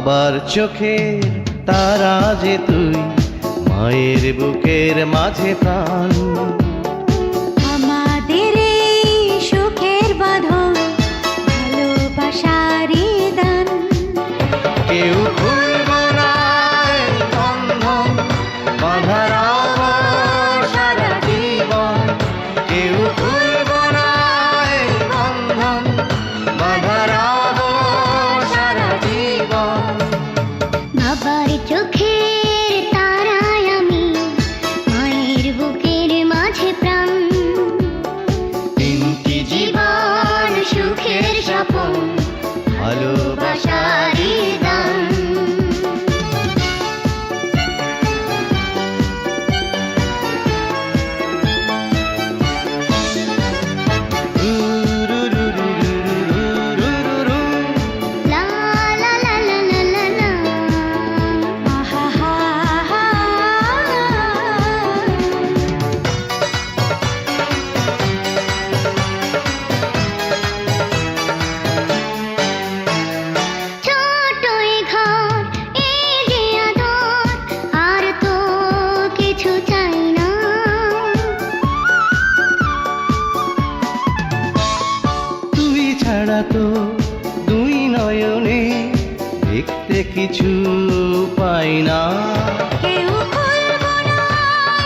বাবার চোখের তারা যে তুই, মায়ের বুকের মাঝে প্রাণ। আমাদের এই সুখের বাঁধন ভালোবাসারই দান। কেউ খুলবো না এই বন্ধন, বাঁধা রাখবো সারা জীবন। কেউ খুলবো না এই বন্ধন, বাঁধা রাখবো সারা জীবন। বাবার চোখের তারায় আমি, মায়ের বুকের মাঝে প্রাণ। তিনটি জীবন সুখের স্বপন ভালোবাসারই দান। লা লা লা লা লা লা লা। আহা হা হা। ছোট এ ঘর, এই যে আদর, আর তো কিছু চাই না। তুই ছাড়া তো দুই নয়নে দেখতে কিছু পাই না। কেউ খুলবো না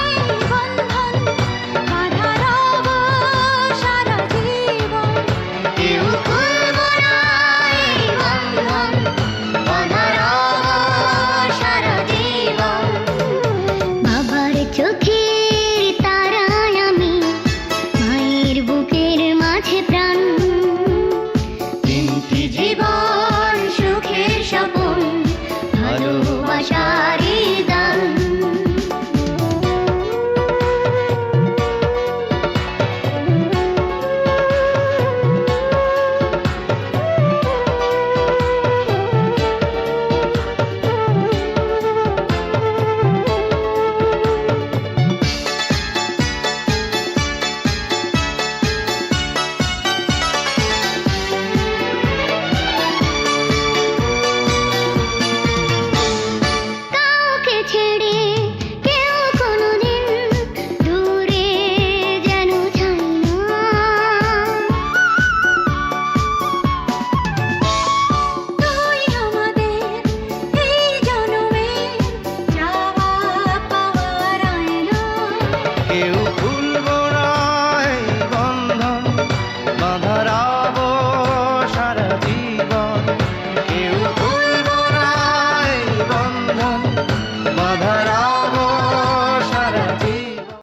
এই বন্ধন, বাঁধা রব সারা জীবন। কেউ খুলবো না এই বন্ধন, বাঁধা রব সারা জীবন। বাবার চোখের তারায় আমি, মায়ের বুকের মাঝে প্রাণ।